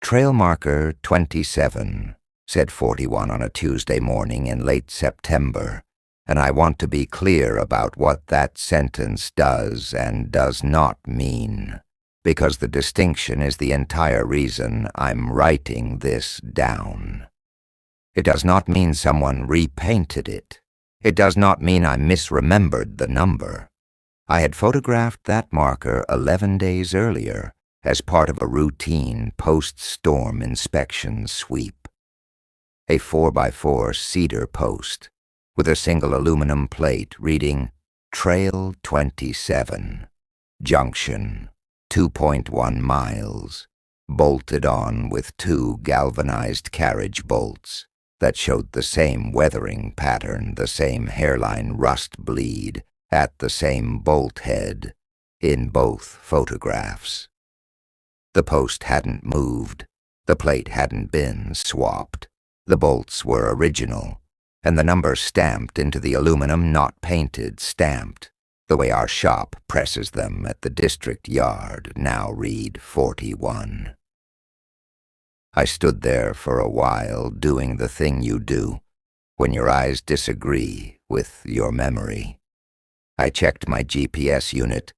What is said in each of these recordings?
Trail marker 27, said 41 on a Tuesday morning in late September, and I want to be clear about what that sentence does and does not mean, because the distinction is the entire reason I'm writing this down. It does not mean someone repainted it. It does not mean I misremembered the number. I had photographed that marker 11 days earlier as part of a routine post-storm inspection sweep. A 4x4 cedar post with a single aluminum plate reading Trail 27, Junction, 2.1 miles, bolted on with 2 galvanized carriage bolts that showed the same weathering pattern, the same hairline rust bleed at the same bolt head in both photographs. The post hadn't moved, the plate hadn't been swapped, the bolts were original, and the number stamped into the aluminum, not painted, stamped, the way our shop presses them at the district yard, now read 41. I stood there for a while doing the thing you do when your eyes disagree with your memory. I checked my GPS unit,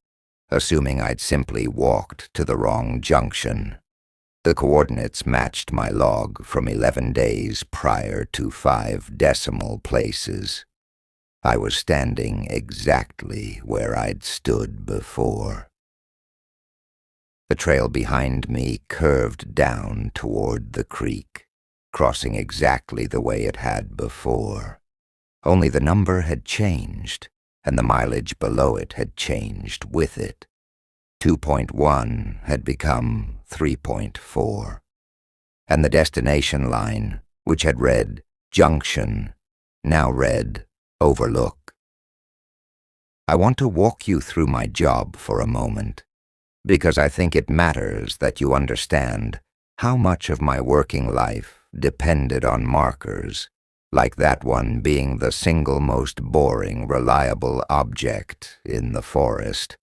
assuming I'd simply walked to the wrong junction. The coordinates matched my log from 11 days prior to 5 decimal places. I was standing exactly where I'd stood before. The trail behind me curved down toward the creek, crossing exactly the way it had before. Only the number had changed, and the mileage below it had changed with it. 2.1 had become 3.4. And the destination line, which had read Junction, now read Overlook. I want to walk you through my job for a moment, because I think it matters that you understand how much of my working life depended on markers, like that one being the single most boring, reliable object in the forest.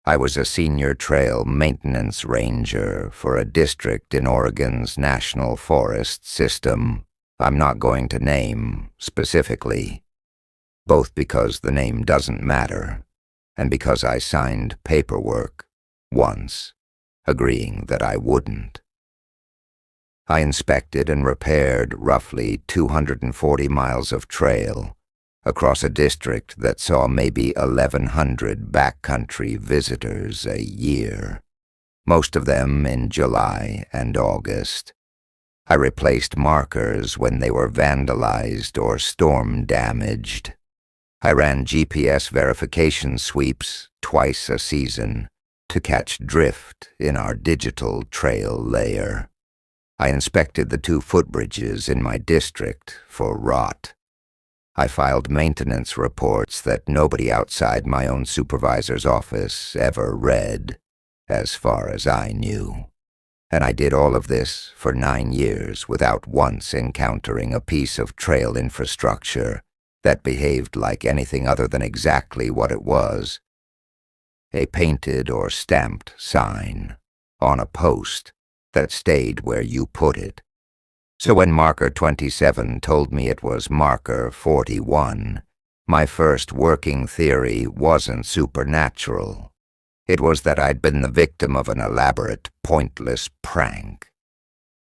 I was a senior trail maintenance ranger for a district in Oregon's National Forest System I'm not going to name specifically, both because the name doesn't matter and because I signed paperwork once, agreeing that I wouldn't. I inspected and repaired roughly 240 miles of trail across a district that saw maybe 1,100 backcountry visitors a year, most of them in July and August. I replaced markers when they were vandalized or storm damaged. I ran GPS verification sweeps twice a season to catch drift in our digital trail layer. I inspected the 2 footbridges in my district for rot. I filed maintenance reports that nobody outside my own supervisor's office ever read, as far as I knew. And I did all of this for 9 years without once encountering a piece of trail infrastructure that behaved like anything other than exactly what it was: a painted or stamped sign on a post that stayed where you put it. So when marker 27 told me it was marker 41, my first working theory wasn't supernatural. It was that I'd been the victim of an elaborate, pointless prank,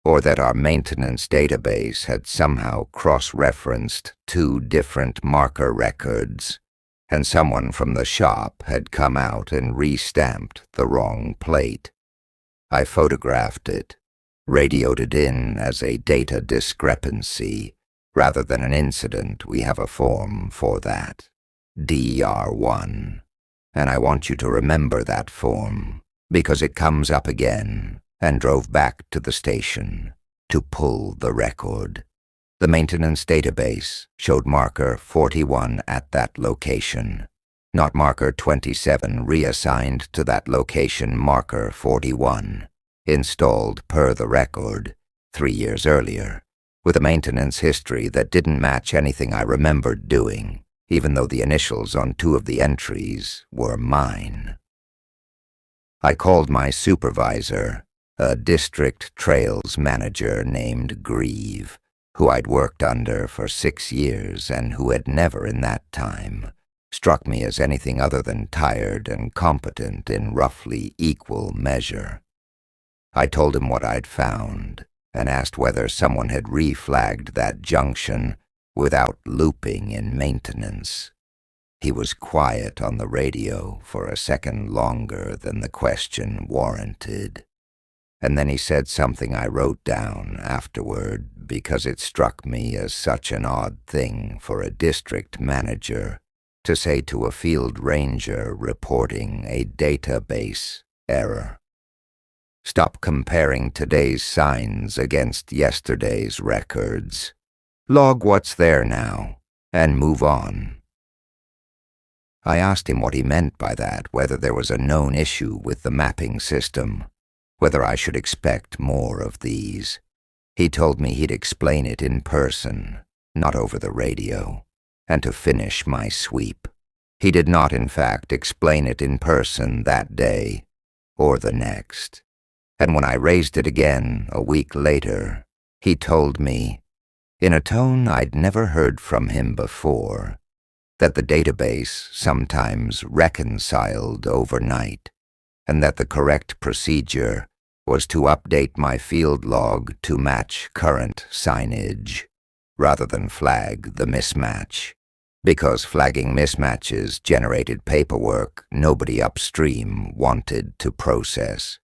or that our maintenance database had somehow cross-referenced 2 different marker records, and someone from the shop had come out and re-stamped the wrong plate. I photographed it, radioed it in as a data discrepancy. Rather than an incident, we have a form for that, DR1. And I want you to remember that form, because it comes up again, and drove back to the station to pull the record. The maintenance database showed marker 41 at that location, not marker 27 reassigned to that location marker 41, installed per the record 3 years earlier, with a maintenance history that didn't match anything I remembered doing, even though the initials on 2 of the entries were mine. I called my supervisor, a district trails manager named Grieve, who I'd worked under for 6 years and who had never in that time struck me as anything other than tired and competent in roughly equal measure. I told him what I'd found and asked whether someone had reflagged that junction without looping in maintenance. He was quiet on the radio for a second longer than the question warranted. And then he said something I wrote down afterward because it struck me as such an odd thing for a district manager to say to a field ranger reporting a database error. Stop comparing today's signs against yesterday's records. Log what's there now and move on. I asked him what he meant by that, whether there was a known issue with the mapping system, whether I should expect more of these. He told me he'd explain it in person, not over the radio, and to finish my sweep. He did not, in fact, explain it in person that day or the next. And when I raised it again a week later, he told me, in a tone I'd never heard from him before, that the database sometimes reconciled overnight, and that the correct procedure was to update my field log to match current signage, rather than flag the mismatch, because flagging mismatches generated paperwork nobody upstream wanted to process.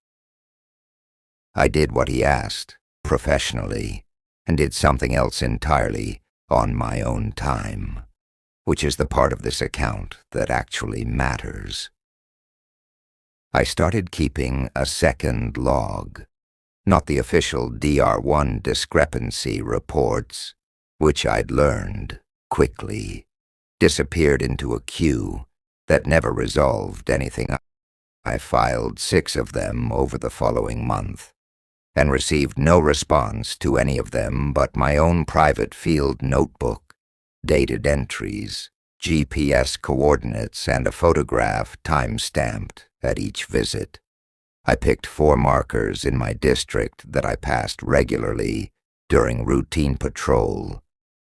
I did what he asked, professionally, and did something else entirely on my own time, which is the part of this account that actually matters. I started keeping a second log, not the official DR1 discrepancy reports, which I'd learned, quickly, disappeared into a queue that never resolved anything. I filed 6 of them over the following month, and received no response to any of them but my own private field notebook, dated entries, GPS coordinates, and a photograph time-stamped at each visit. I picked 4 markers in my district that I passed regularly during routine patrol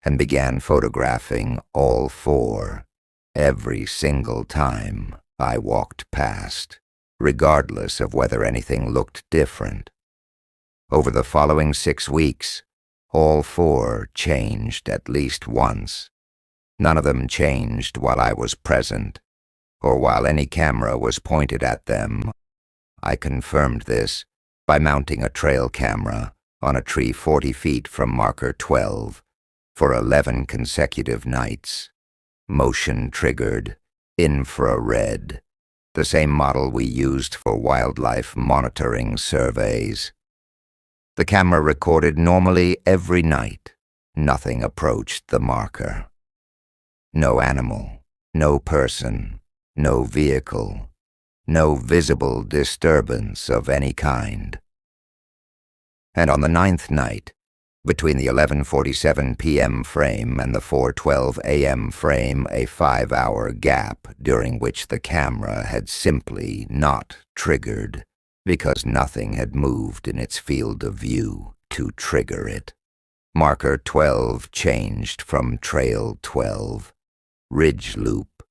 and began photographing all 4 every single time I walked past, regardless of whether anything looked different. Over the following 6 weeks, all 4 changed at least once. None of them changed while I was present, or while any camera was pointed at them. I confirmed this by mounting a trail camera on a tree 40 feet from marker 12 for 11 consecutive nights. Motion-triggered, infrared, the same model we used for wildlife monitoring surveys. The camera recorded normally every night. Nothing approached the marker. No animal, no person, no vehicle, no visible disturbance of any kind. And on the 9th night, between the 11:47 p.m. frame and the 4:12 a.m. frame, a 5-hour gap during which the camera had simply not triggered, because nothing had moved in its field of view to trigger it. Marker 12 changed from Trail 12, Ridge Loop,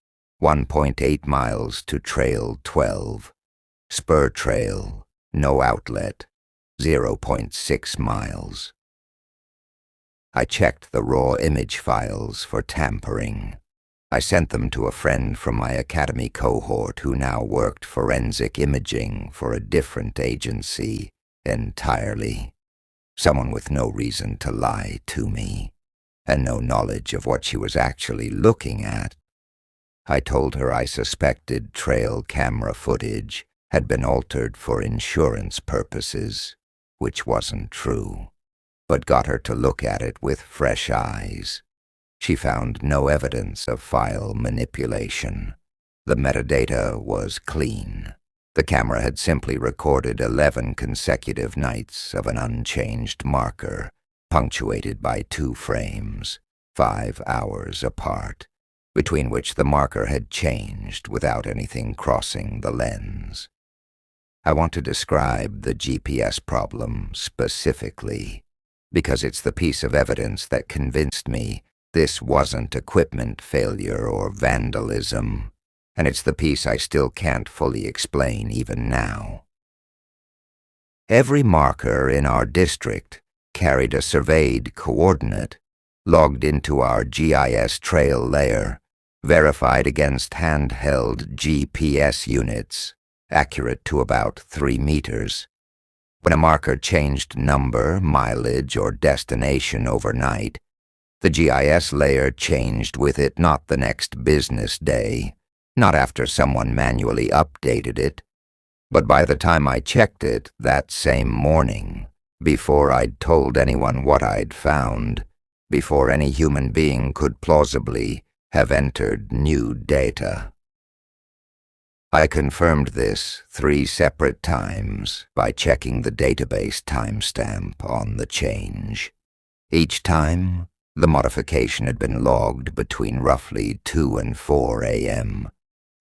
1.8 miles to Trail 12, Spur Trail, no outlet, 0.6 miles. I checked the raw image files for tampering. I sent them to a friend from my academy cohort who now worked forensic imaging for a different agency entirely. Someone with no reason to lie to me, and no knowledge of what she was actually looking at. I told her I suspected trail camera footage had been altered for insurance purposes, which wasn't true, but got her to look at it with fresh eyes. She found no evidence of file manipulation. The metadata was clean. The camera had simply recorded 11 consecutive nights of an unchanged marker, punctuated by 2 frames, 5 hours apart, between which the marker had changed without anything crossing the lens. I want to describe the GPS problem specifically, because it's the piece of evidence that convinced me this wasn't equipment failure or vandalism, and it's the piece I still can't fully explain even now. Every marker in our district carried a surveyed coordinate, logged into our GIS trail layer, verified against handheld GPS units, accurate to about 3 meters. When a marker changed number, mileage, or destination overnight, the GIS layer changed with it not the next business day, not after someone manually updated it, but by the time I checked it that same morning, before I'd told anyone what I'd found, before any human being could plausibly have entered new data. I confirmed this 3 separate times by checking the database timestamp on the change. Each time, the modification had been logged between roughly 2 and 4 a.m.,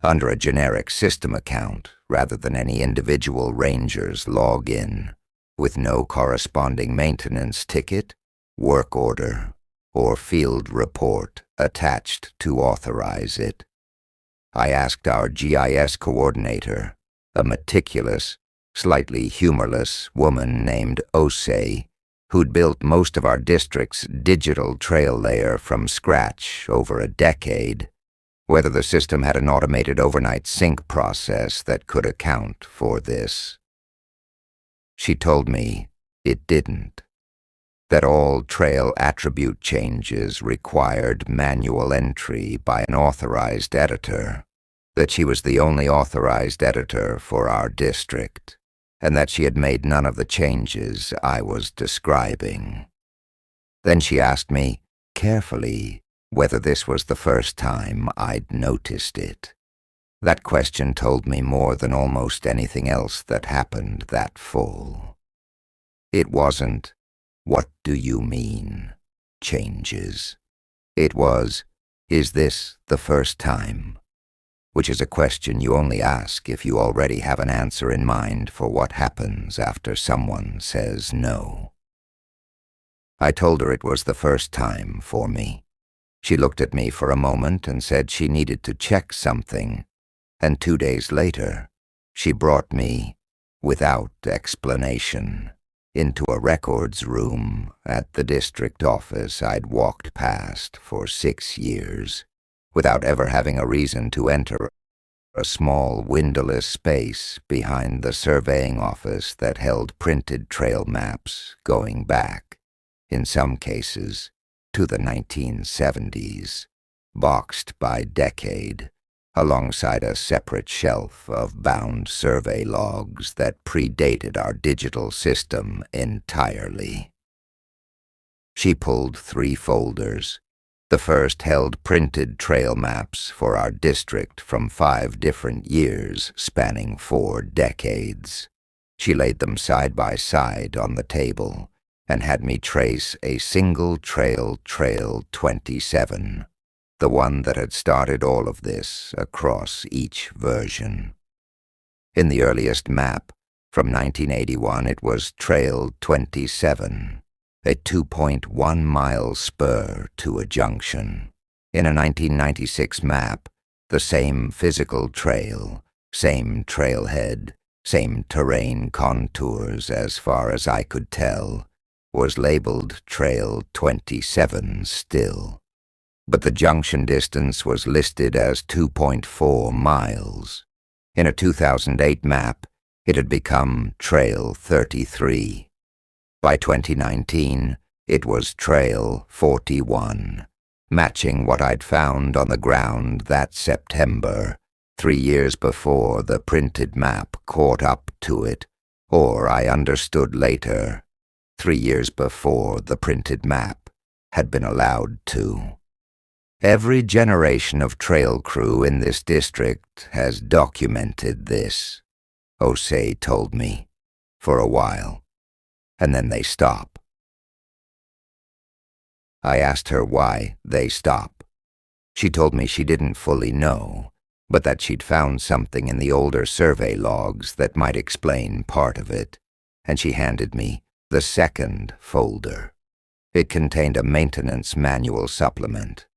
under a generic system account rather than any individual ranger's login, with no corresponding maintenance ticket, work order, or field report attached to authorize it. I asked our GIS coordinator, a meticulous, slightly humorless woman named Osei, who'd built most of our district's digital trail layer from scratch over a decade, whether the system had an automated overnight sync process that could account for this. She told me it didn't, that all trail attribute changes required manual entry by an authorized editor, that she was the only authorized editor for our district, and that she had made none of the changes I was describing. Then she asked me, carefully, whether this was the first time I'd noticed it. That question told me more than almost anything else that happened that fall. It wasn't, "What do you mean?" changes. It was, "Is this the first time?" Which is a question you only ask if you already have an answer in mind for what happens after someone says no. I told her it was the first time for me. She looked at me for a moment and said she needed to check something, and 2 days later, she brought me, without explanation, into a records room at the district office I'd walked past for 6 years, without ever having a reason to enter a small windowless space behind the surveying office that held printed trail maps going back, in some cases, to the 1970s, boxed by decade, alongside a separate shelf of bound survey logs that predated our digital system entirely. She pulled 3 folders. The first held printed trail maps for our district from 5 different years spanning 4 decades. She laid them side by side on the table and had me trace a single trail 27, the one that had started all of this across each version. In the earliest map, from 1981, it was Trail 27, a 2.1-mile spur to a junction. In a 1996 map, the same physical trail, same trailhead, same terrain contours as far as I could tell, was labeled Trail 27 still, but the junction distance was listed as 2.4 miles. In a 2008 map, it had become Trail 33. By 2019, it was Trail 41, matching what I'd found on the ground that September, 3 years before the printed map caught up to it, or I understood later, 3 years before the printed map had been allowed to. Every generation of trail crew in this district has documented this, Osei told me, for a while, and then they stop. I asked her why they stop. She told me she didn't fully know, but that she'd found something in the older survey logs that might explain part of it, and she handed me the second folder. It contained a maintenance manual supplement.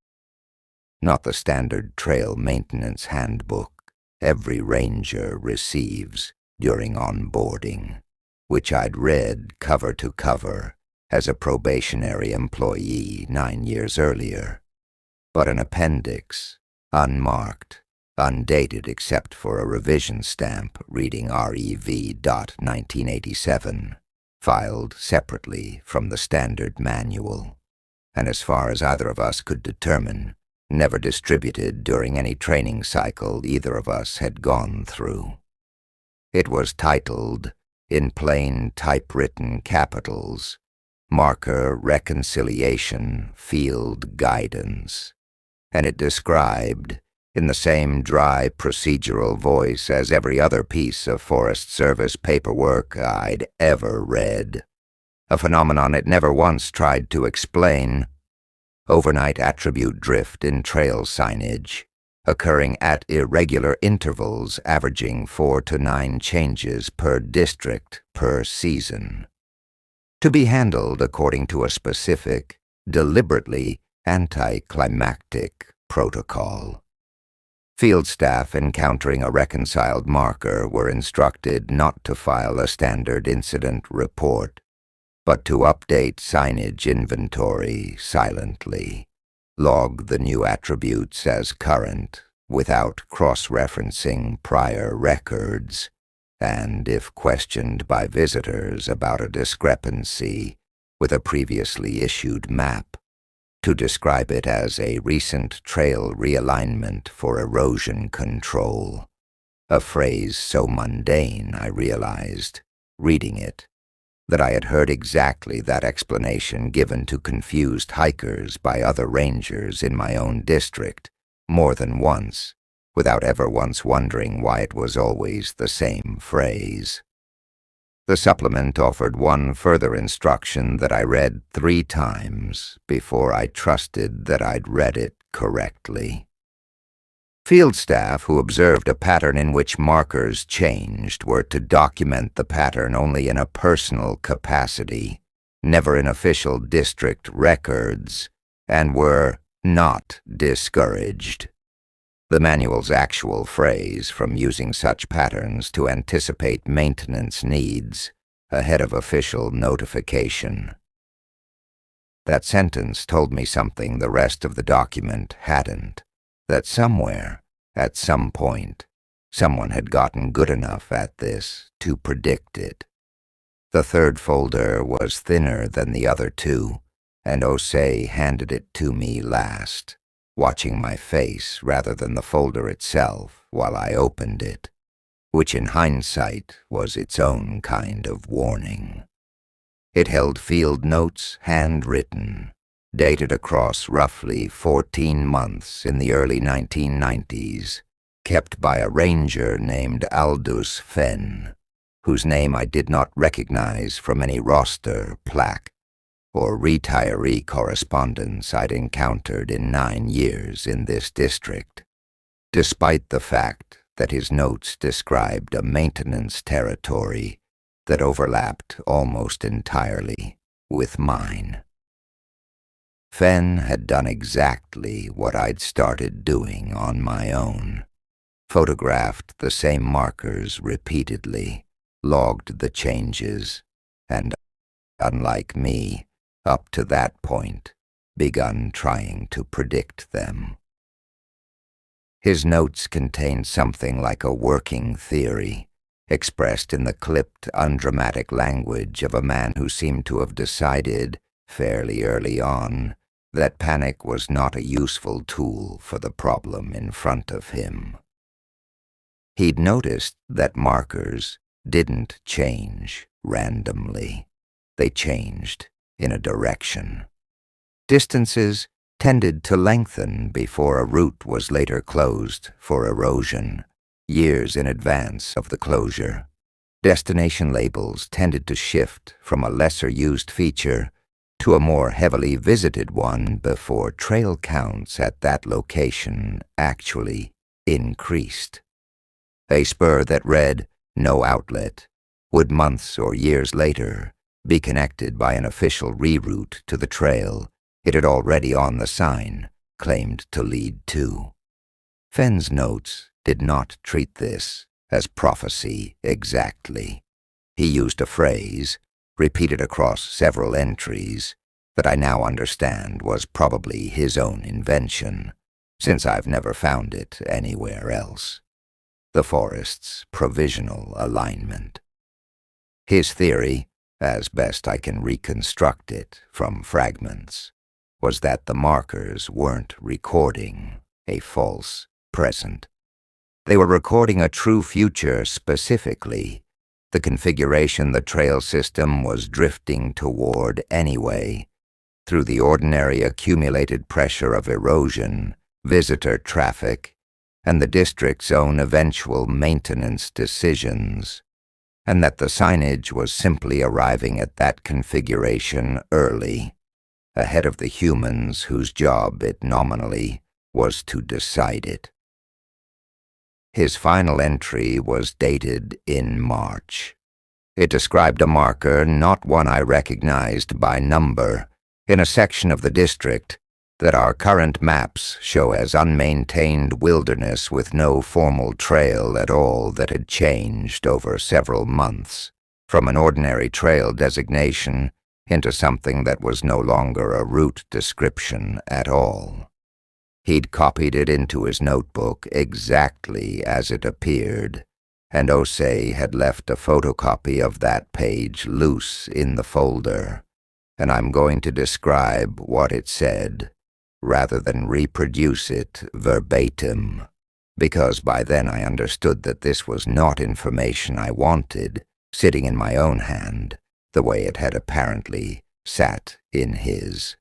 Not the standard trail maintenance handbook every ranger receives during onboarding, which I'd read cover to cover as a probationary employee 9 years earlier, but an appendix, unmarked, undated except for a revision stamp reading REV.1987, filed separately from the standard manual, and as far as either of us could determine, never distributed during any training cycle either of us had gone through. It was titled, in plain typewritten capitals, Marker Reconciliation Field Guidance, and it described, in the same dry procedural voice as every other piece of Forest Service paperwork I'd ever read, a phenomenon it never once tried to explain: overnight attribute drift in trail signage, occurring at irregular intervals averaging 4 to 9 changes per district per season, to be handled according to a specific, deliberately anticlimactic protocol. Field staff encountering a reconciled marker were instructed not to file a standard incident report, but to update signage inventory silently, log the new attributes as current without cross-referencing prior records, and if questioned by visitors about a discrepancy with a previously issued map, to describe it as a recent trail realignment for erosion control, a phrase so mundane, I realized, reading it, that I had heard exactly that explanation given to confused hikers by other rangers in my own district more than once, without ever once wondering why it was always the same phrase. The supplement offered one further instruction that I read 3 times before I trusted that I'd read it correctly. Field staff who observed a pattern in which markers changed were to document the pattern only in a personal capacity, never in official district records, and were not discouraged. The manual's actual phrase from using such patterns to anticipate maintenance needs ahead of official notification. That sentence told me something the rest of the document hadn't, that somewhere, at some point, someone had gotten good enough at this to predict it. The third folder was thinner than the other 2, and Osei handed it to me last, watching my face rather than the folder itself while I opened it, which in hindsight was its own kind of warning. It held field notes handwritten, dated across roughly 14 months in the early 1990s, kept by a ranger named Aldous Fenn, whose name I did not recognize from any roster plaque or retiree correspondence I'd encountered in 9 years in this district, despite the fact that his notes described a maintenance territory that overlapped almost entirely with mine. Fenn had done exactly what I'd started doing on my own, photographed the same markers repeatedly, logged the changes, and, unlike me, up to that point, begun trying to predict them. His notes contained something like a working theory, expressed in the clipped, undramatic language of a man who seemed to have decided, fairly early on, that panic was not a useful tool for the problem in front of him. He'd noticed that markers didn't change randomly. They changed in a direction. Distances tended to lengthen before a route was later closed for erosion, years in advance of the closure. Destination labels tended to shift from a lesser-used feature to a more heavily visited one before trail counts at that location actually increased. A spur that read, "No outlet," would months or years later be connected by an official reroute to the trail it had already on the sign claimed to lead to. Fenn's notes did not treat this as prophecy exactly. He used a phrase, repeated across several entries, that I now understand was probably his own invention, since I've never found it anywhere else. The forest's provisional alignment. His theory, as best I can reconstruct it from fragments, was that the markers weren't recording a false present. They were recording a true future specifically, the configuration the trail system was drifting toward anyway, through the ordinary accumulated pressure of erosion, visitor traffic, and the district's own eventual maintenance decisions, and that the signage was simply arriving at that configuration early, ahead of the humans whose job it nominally was to decide it. His final entry was dated in March. It described a marker, not one I recognized by number, in a section of the district that our current maps show as unmaintained wilderness with no formal trail at all that had changed over several months, from an ordinary trail designation into something that was no longer a route description at all. He'd copied it into his notebook exactly as it appeared, and Osei had left a photocopy of that page loose in the folder, and I'm going to describe what it said, rather than reproduce it verbatim, because by then I understood that this was not information I wanted, sitting in my own hand, the way it had apparently sat in his.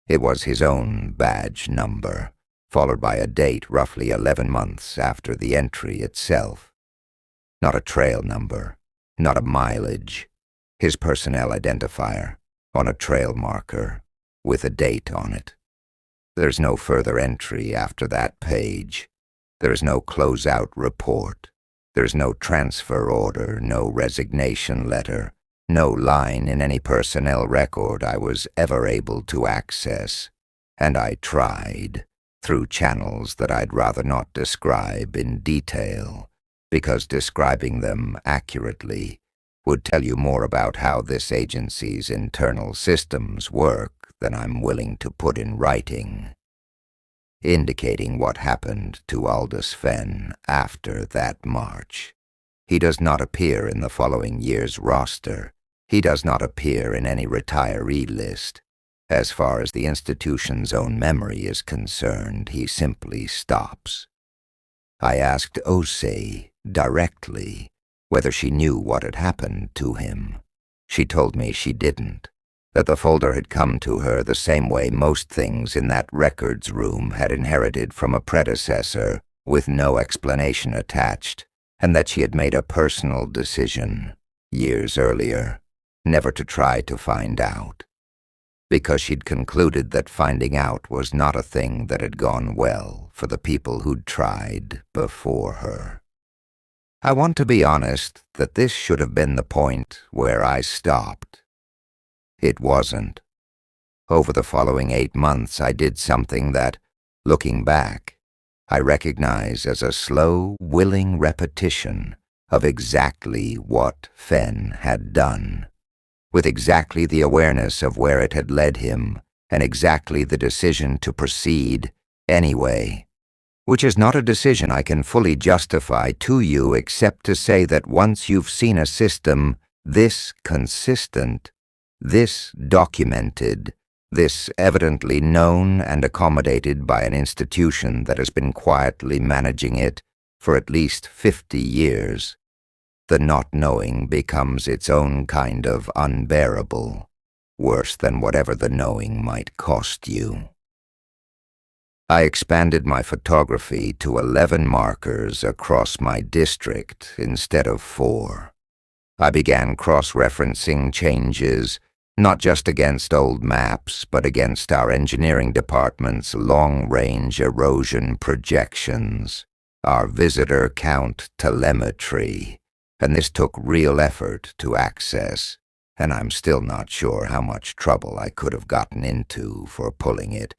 It was his own badge number, followed by a date roughly 11 months after the entry itself. Not a trail number, not a mileage. His personnel identifier on a trail marker with a date on it. There's no further entry after that page. There is no closeout report. There's no transfer order, no resignation letter, no line in any personnel record I was ever able to access, and I tried, through channels that I'd rather not describe in detail, because describing them accurately would tell you more about how this agency's internal systems work than I'm willing to put in writing, indicating what happened to Aldous Fenn after that march. He does not appear in the following year's roster. He does not appear in any retiree list. As far as the institution's own memory is concerned, he simply stops. I asked Osei directly whether she knew what had happened to him. She told me she didn't, that the folder had come to her the same way most things in that records room had inherited from a predecessor with no explanation attached, and that she had made a personal decision, years earlier, never to try to find out, because she'd concluded that finding out was not a thing that had gone well for the people who'd tried before her. I want to be honest that this should have been the point where I stopped. It wasn't. Over the following 8 months, I did something that, looking back, I recognize as a slow, willing repetition of exactly what Fenn had done, with exactly the awareness of where it had led him and exactly the decision to proceed anyway, which is not a decision I can fully justify to you except to say that once you've seen a system this consistent, this documented, this evidently known and accommodated by an institution that has been quietly managing it for at least 50 years, the not knowing becomes its own kind of unbearable, worse than whatever the knowing might cost you. I expanded my photography to 11 markers across my district instead of 4. I began cross-referencing changes, not just against old maps, but against our engineering department's long-range erosion projections, our visitor count telemetry, and this took real effort to access, and I'm still not sure how much trouble I could have gotten into for pulling it.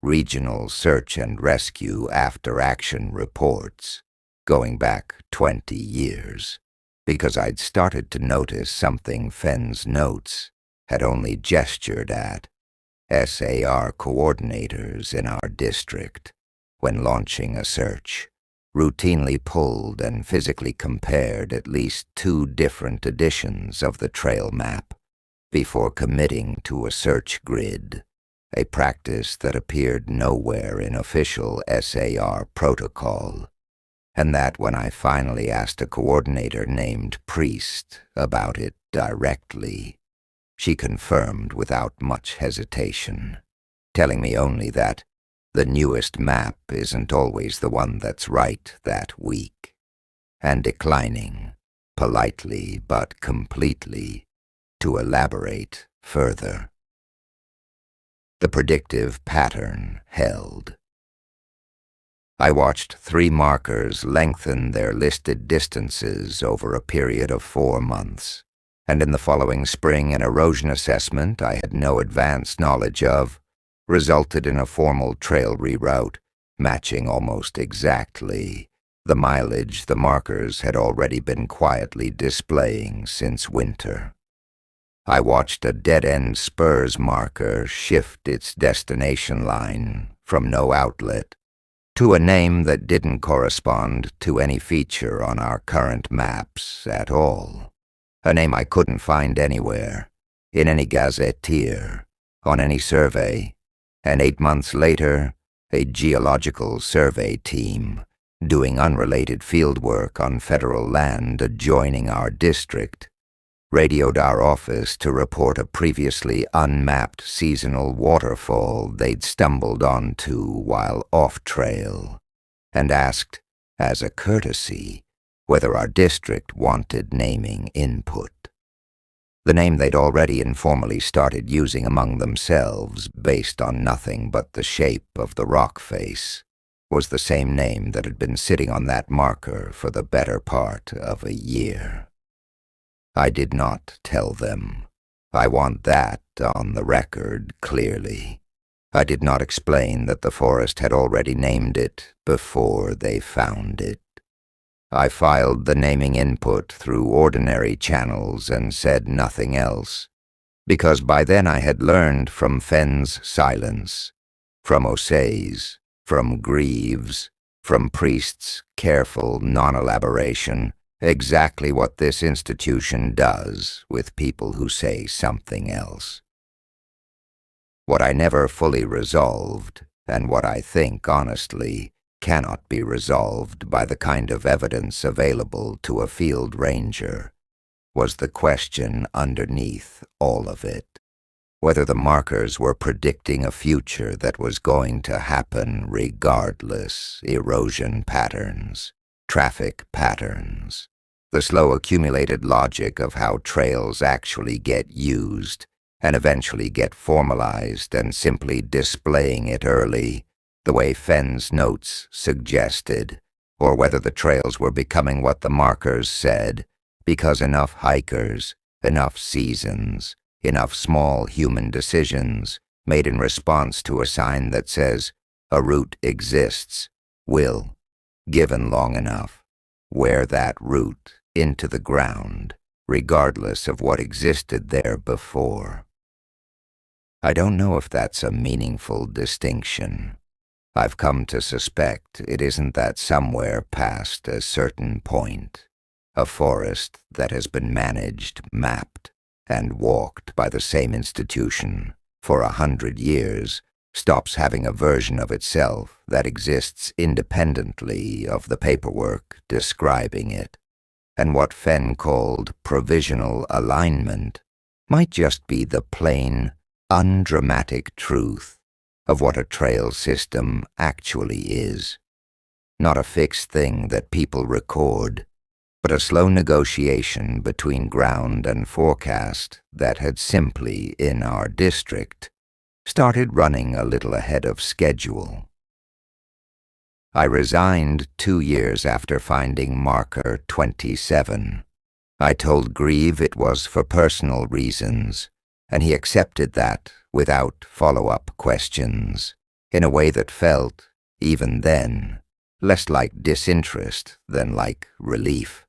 Regional search and rescue after-action reports, going back 20 years, because I'd started to notice something Fenn's notes had only gestured at. SAR coordinators in our district, when launching a search, routinely pulled and physically compared at least 2 different editions of the trail map before committing to a search grid, a practice that appeared nowhere in official SAR protocol, and that when I finally asked a coordinator named Priest about it directly, she confirmed without much hesitation, telling me only that the newest map isn't always the one that's right that week, and declining, politely but completely, to elaborate further. The predictive pattern held. I watched 3 markers lengthen their listed distances over a period of 4 months, and in the following spring an erosion assessment I had no advance knowledge of resulted in a formal trail reroute, matching almost exactly the mileage the markers had already been quietly displaying since winter. I watched a dead-end spurs marker shift its destination line from no outlet to a name that didn't correspond to any feature on our current maps at all. A name I couldn't find anywhere, in any gazetteer, on any survey, and 8 months later, a geological survey team, doing unrelated fieldwork on federal land adjoining our district, radioed our office to report a previously unmapped seasonal waterfall they'd stumbled onto while off-trail, and asked, as a courtesy, whether our district wanted naming input. The name they'd already informally started using among themselves, based on nothing but the shape of the rock face, was the same name that had been sitting on that marker for the better part of a year. I did not tell them. I want that on the record clearly. I did not explain that the forest had already named it before they found it. I filed the naming input through ordinary channels and said nothing else, because by then I had learned from Fenn's silence, from O'Sea's, from Greaves, from Priest's careful non-elaboration, exactly what this institution does with people who say something else. What I never fully resolved, and what I think, honestly, cannot be resolved by the kind of evidence available to a field ranger, was the question underneath all of it. Whether the markers were predicting a future that was going to happen regardless, erosion patterns, traffic patterns, the slow accumulated logic of how trails actually get used and eventually get formalized and simply displaying it early, the way Fenn's notes suggested, or whether the trails were becoming what the markers said, because enough hikers, enough seasons, enough small human decisions made in response to a sign that says, a route exists, will, given long enough, wear that route into the ground, regardless of what existed there before. I don't know if that's a meaningful distinction. I've come to suspect it isn't that somewhere past a certain point, a forest that has been managed, mapped, and walked by the same institution for 100 years stops having a version of itself that exists independently of the paperwork describing it, and what Fenn called provisional alignment might just be the plain, undramatic truth of what a trail system actually is. Not a fixed thing that people record, but a slow negotiation between ground and forecast that had simply, in our district, started running a little ahead of schedule. I resigned 2 years after finding marker 27. I told Grieve it was for personal reasons, and he accepted that without follow-up questions, in a way that felt, even then, less like disinterest than like relief.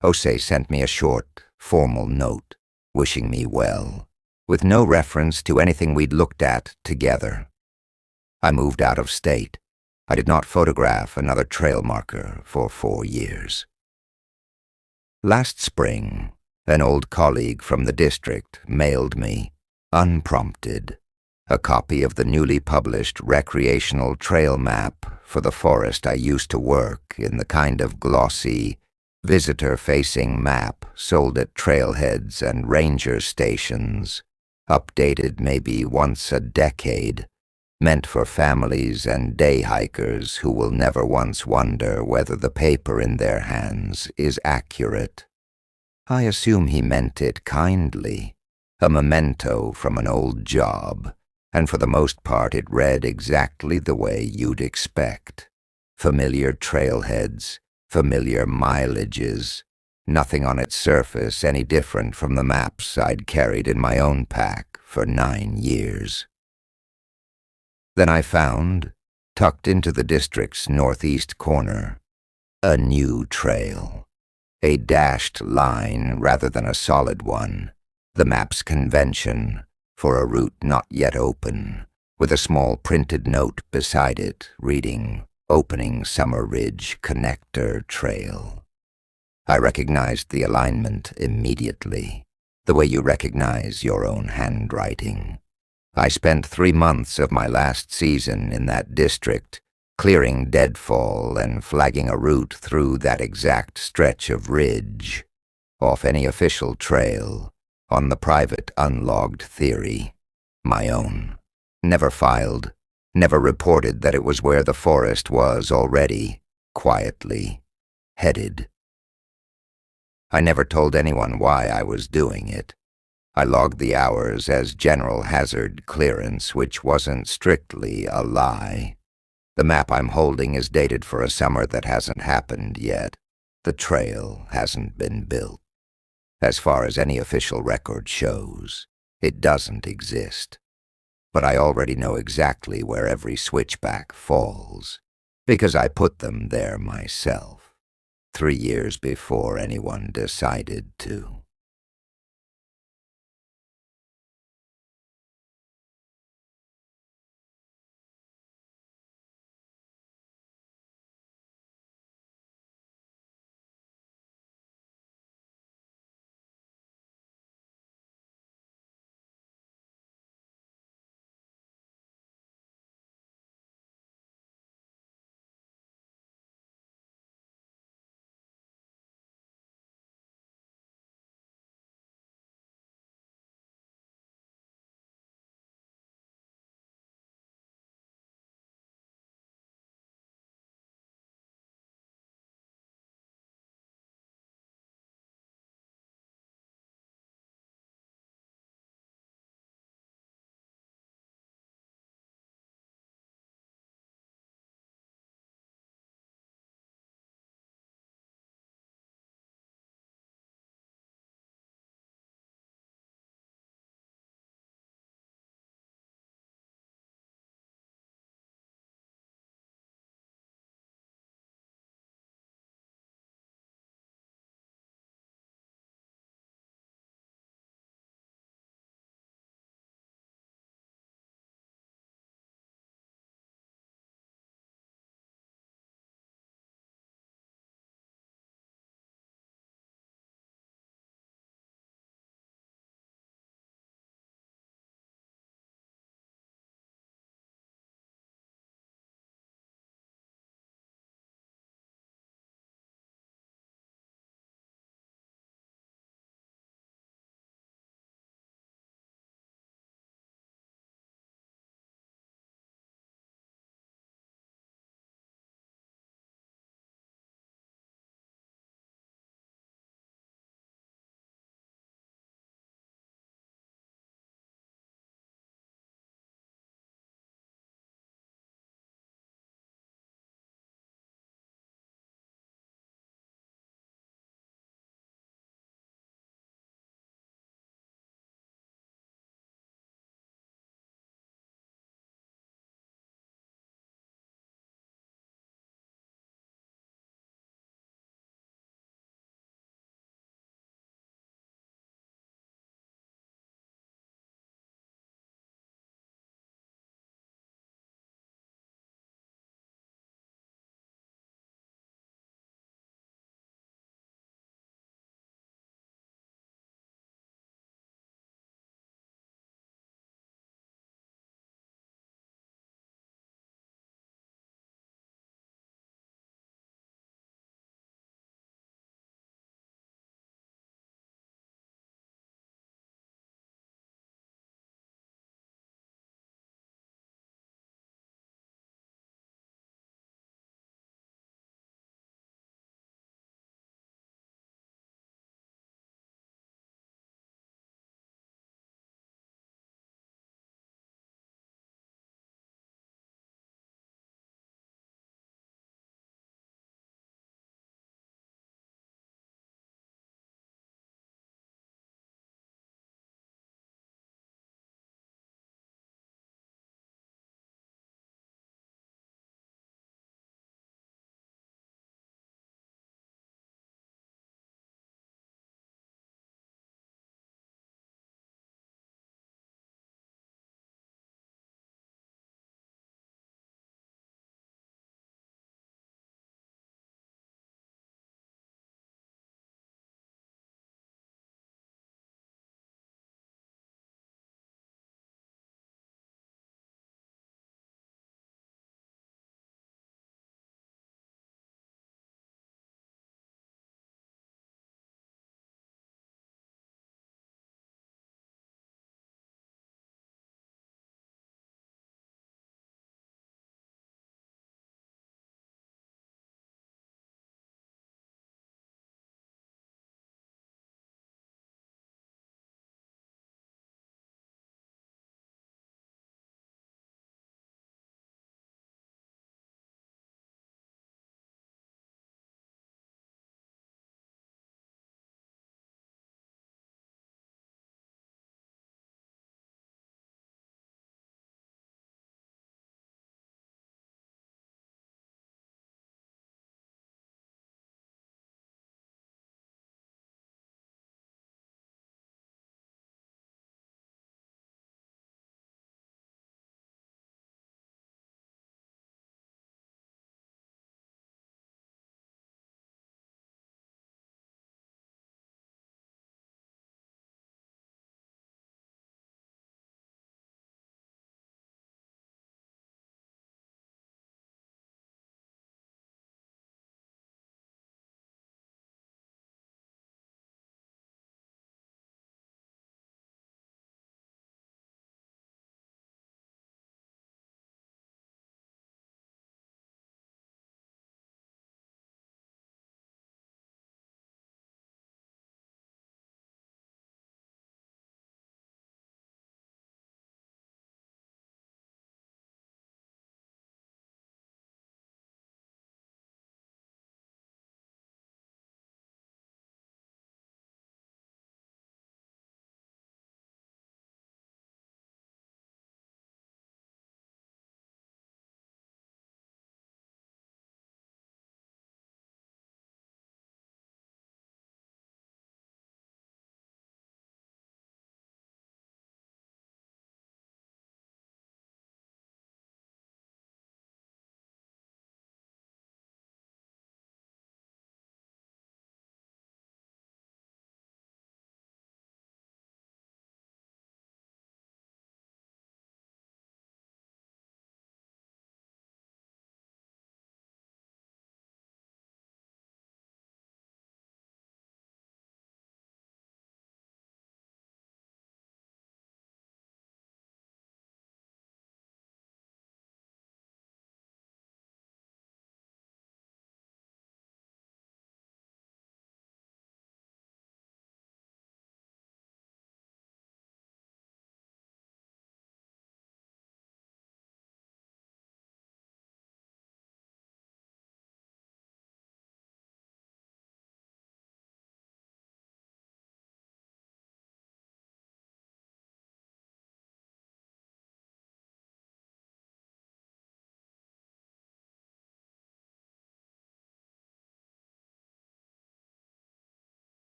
Jose sent me a short, formal note, wishing me well, with no reference to anything we'd looked at together. I moved out of state. I did not photograph another trail marker for 4 years. Last spring, an old colleague from the district mailed me, unprompted, a copy of the newly published recreational trail map for the forest I used to work in, the kind of glossy, visitor-facing map sold at trailheads and ranger stations, updated maybe once a decade, meant for families and day hikers who will never once wonder whether the paper in their hands is accurate. I assume he meant it kindly, a memento from an old job, and for the most part it read exactly the way you'd expect. Familiar trailheads, familiar mileages, nothing on its surface any different from the maps I'd carried in my own pack for 9 years. Then I found, tucked into the district's northeast corner, a new trail. A dashed line rather than a solid one, the map's convention for a route not yet open, with a small printed note beside it reading, "Opening Summer Ridge Connector Trail." I recognized the alignment immediately, the way you recognize your own handwriting. I spent 3 months of my last season in that district, clearing deadfall and flagging a route through that exact stretch of ridge, off any official trail, on the private unlogged theory, my own. Never filed, never reported that it was where the forest was already, quietly, headed. I never told anyone why I was doing it. I logged the hours as general hazard clearance, which wasn't strictly a lie. The map I'm holding is dated for a summer that hasn't happened yet. The trail hasn't been built. As far as any official record shows, it doesn't exist. But I already know exactly where every switchback falls, because I put them there myself, 3 years before anyone decided to.